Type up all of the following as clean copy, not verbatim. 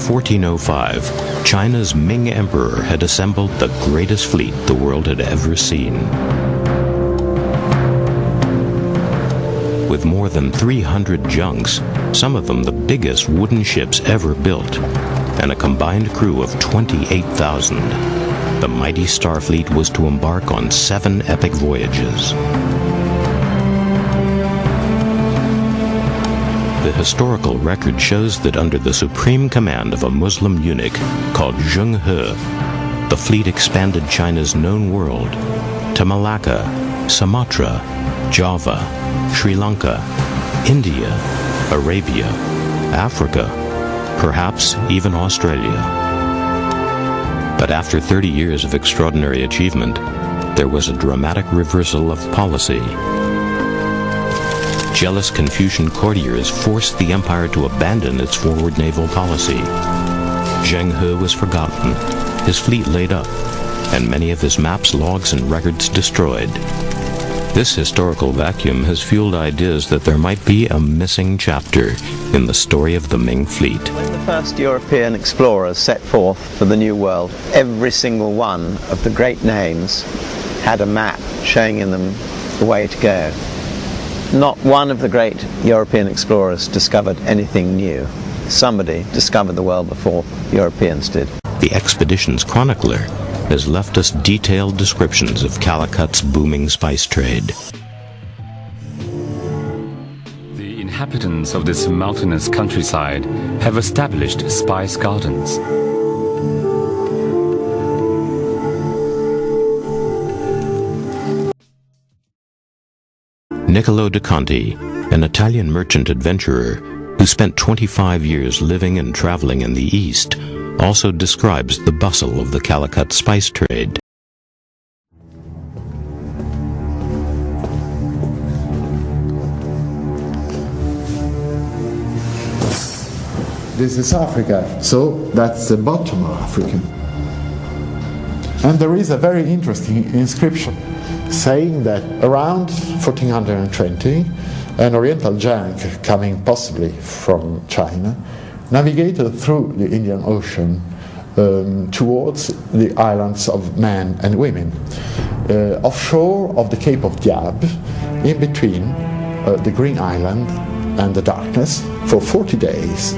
1405, China's Ming Emperor had assembled the greatest fleet the world had ever seen. With more than 300 junks, some of them the biggest wooden ships ever built, and a combined crew of 28,000, the mighty Starfleet was to embark on 7 epic voyages. The historical record shows that under the supreme command of a Muslim eunuch called Zheng He, the fleet expanded China's known world to Malacca, Sumatra, Java, Sri Lanka, India, Arabia, Africa, perhaps even Australia. But after 30 years of extraordinary achievement, there was a dramatic reversal of policy. Jealous Confucian courtiers forced the empire to abandon its forward naval policy. Zheng He was forgotten, his fleet laid up, and many of his maps, logs, and records destroyed. This historical vacuum has fueled ideas that there might be a missing chapter in the story of the Ming fleet. When the first European explorers set forth for the New World, every single one of the great names had a map showing in them the way to go. Not one of the great European explorers discovered anything new. Somebody discovered the world before Europeans did. The expedition's chronicler has left us detailed descriptions of Calicut's booming spice trade. The inhabitants of this mountainous countryside have established spice gardens. Niccolo de Conti, an Italian merchant adventurer who spent 25 years living and traveling in the East, also describes the bustle of the Calicut spice trade. This is Africa, so that's the bottom of Africa. And there is a very interesting inscription saying that around 1420, an Oriental junk coming possibly from China navigated through the Indian Ocean towards the islands of men and women, offshore of the Cape of Diab, in between the Green Island and the darkness, for 40 days.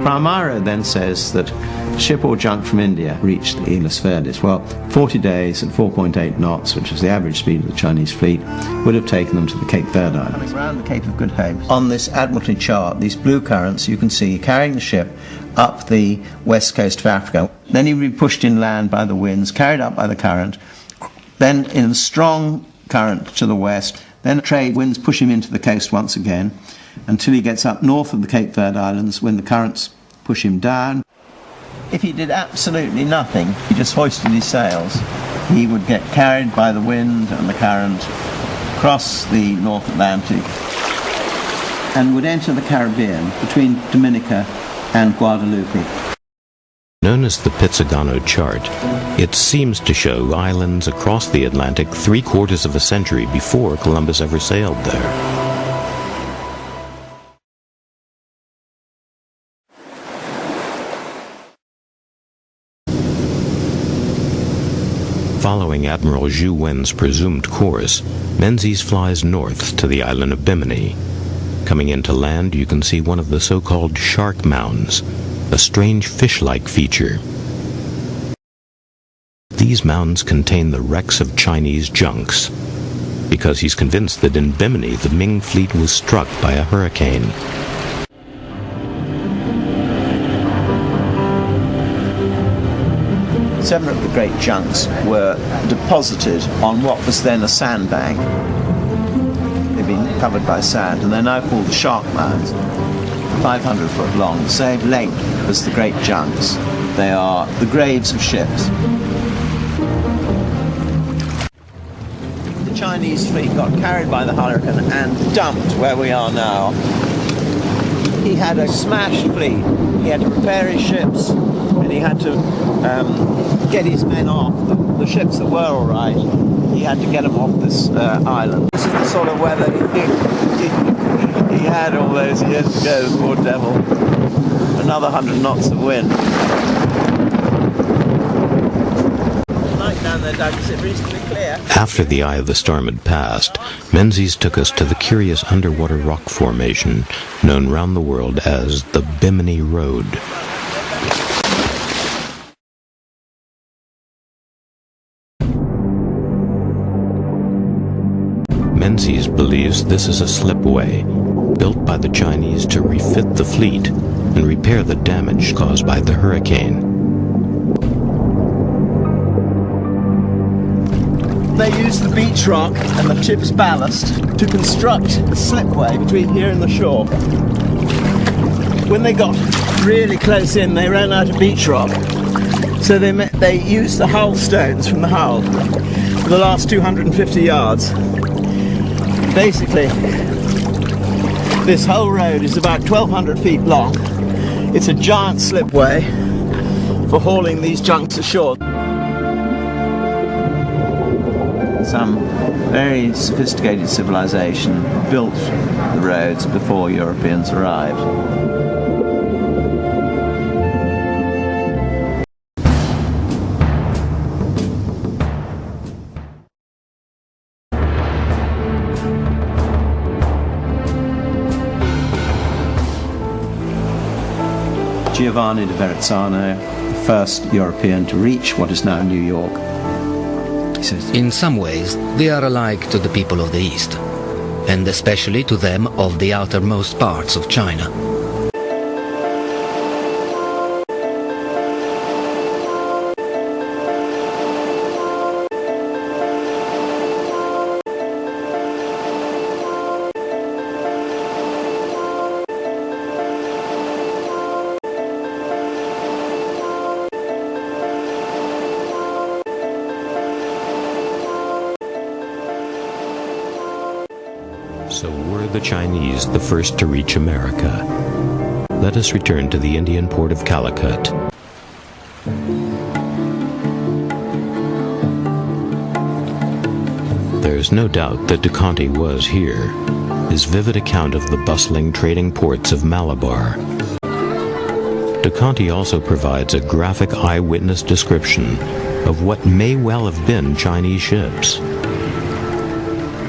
Palmyra then says that ship or junk from India reached the Islas Verdes. Well, 40 days at 4.8 knots, which was the average speed of the Chinese fleet, would have taken them to the Cape Verde Islands. Around the Cape of Good Hope. On this Admiralty chart, these blue currents you can see carrying the ship up the west coast of Africa. Then he would be pushed inland by the winds, carried up by the current, then in a strong current to the west, then trade winds push him into the coast once again, until he gets up north of the Cape Verde Islands when the currents push him down. If he did absolutely nothing, he just hoisted his sails, he would get carried by the wind and the current across the North Atlantic and would enter the Caribbean between Dominica and Guadeloupe. Known as the Pizzigano chart, it seems to show islands across the Atlantic 3/4 of a century before Columbus ever sailed there. Following Admiral Zhu Wen's presumed course, Menzies flies north to the island of Bimini. Coming into land, you can see one of the so-called shark mounds, a strange fish-like feature. These mounds contain the wrecks of Chinese junks, because he's convinced that in Bimini the Ming fleet was struck by a hurricane. Seven of the great junks were deposited on what was then a sandbank. They've been covered by sand, and they're now called the shark mounds. 500 foot long, the same length as the great junks. They are the graves of ships. The Chinese fleet got carried by the hurricane and dumped where we are now. He had a smashed fleet. He had to repair his ships, and he had to get his men off. The ships that were all right, he had to get them off this island. This is the sort of weather he had all those years ago, poor devil. And another 100 knots of wind. Like down there, Doug, is it reasonably clear? After the eye of the storm had passed, Menzies took us to the curious underwater rock formation known round the world as the Bimini Road. Menzies believes this is a slipway built by the Chinese to refit the fleet and repair the damage caused by the hurricane. They use the beach rock and the ship's ballast to construct a slipway between here and the shore. When they got really close in, they ran out of beach rock, so they used the hull stones from the hull for the last 250 yards. Basically, this whole road is about 1,200 feet long. It's a giant slipway for hauling these junks ashore. Some very sophisticated civilization built the roads before Europeans arrived. Giovanni da Verrazzano, the first European to reach what is now New York. He says, in some ways, they are alike to the people of the East, and especially to them of the outermost parts of China. So were the Chinese the first to reach America? Let us return to the Indian port of Calicut. There's no doubt that de Conti was here. His vivid account of the bustling trading ports of Malabar. De Conti also provides a graphic eyewitness description of what may well have been Chinese ships.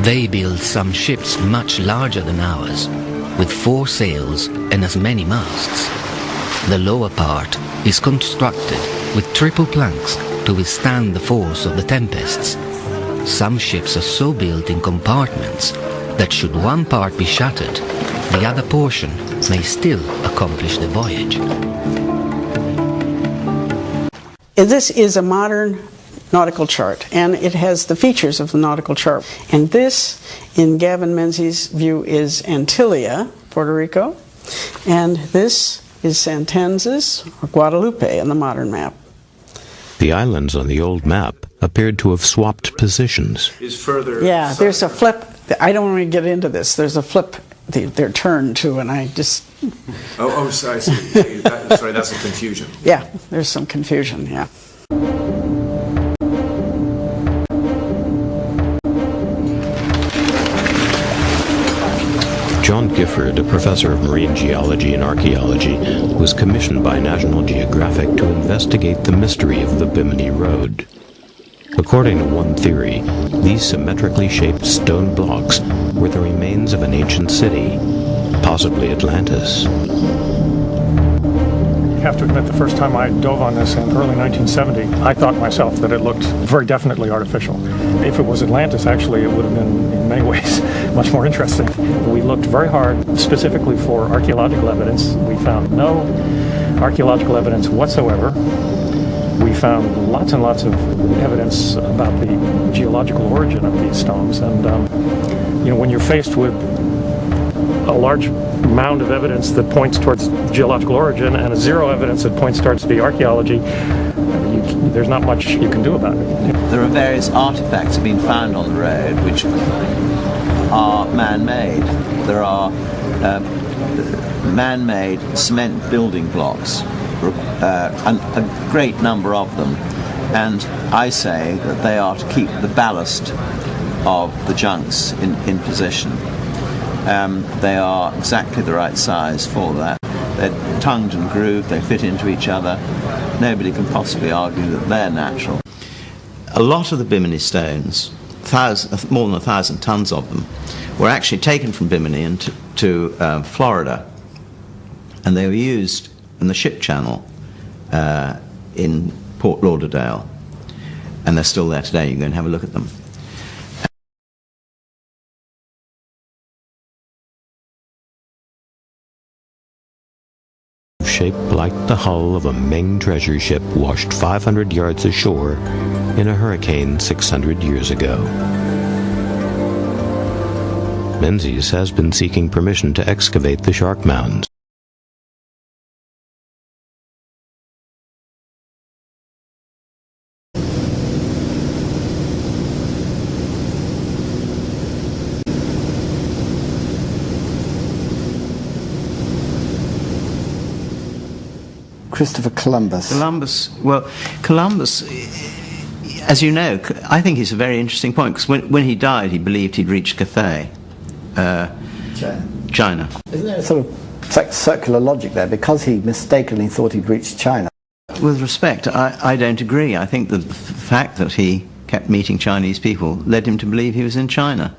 They built some ships much larger than ours, with 4 sails and as many masts. The lower part is constructed with triple planks to withstand the force of the tempests. Some ships are so built in compartments that should one part be shattered, the other portion may still accomplish the voyage. This is a modern nautical chart, and it has the features of the nautical chart. And this, in Gavin Menzies' view, is Antigua, Puerto Rico, and this is Santenses, or Guadalupe, on the modern map. The islands on the old map appeared to have swapped positions. Is further. Yeah, there's a flip. I don't want to get into this. There's a flip. They're turned to, and I just. Oh, sorry. Sorry, that's a confusion. Yeah, there's some confusion. Yeah. John Gifford, a professor of marine geology and archaeology, was commissioned by National Geographic to investigate the mystery of the Bimini Road. According to one theory, these symmetrically shaped stone blocks were the remains of an ancient city, possibly Atlantis. I have to admit, the first time I dove on this in early 1970, I thought myself that it looked very definitely artificial. If it was Atlantis, actually, it would have been, in many ways, much more interesting. We looked very hard, specifically for archaeological evidence. We found no archaeological evidence whatsoever. We found lots and lots of evidence about the geological origin of these stones. And, when you're faced with a large mound of evidence that points towards geological origin and a zero evidence that points towards the archaeology, there's not much you can do about it. There are various artifacts have been found on the road which are man-made. There are man-made cement building blocks, a great number of them, and I say that they are to keep the ballast of the junks in position. They are exactly the right size for that. They're tongued and grooved, they fit into each other. Nobody can possibly argue that they're natural. A lot of the Bimini stones, more than 1,000 tons of them, were actually taken from Bimini to Florida, and they were used in the ship channel in Port Lauderdale, and they're still there today. You can go and have a look at them. Shaped like the hull of a Ming treasure ship washed 500 yards ashore in a hurricane 600 years ago. Menzies has been seeking permission to excavate the shark mounds. Christopher Columbus. Columbus, as you know, I think it's a very interesting point, because when he died, he believed he'd reached Cathay, China. Isn't there a sort of circular logic there? Because he mistakenly thought he'd reached China. With respect, I don't agree. I think that the fact that he kept meeting Chinese people led him to believe he was in China.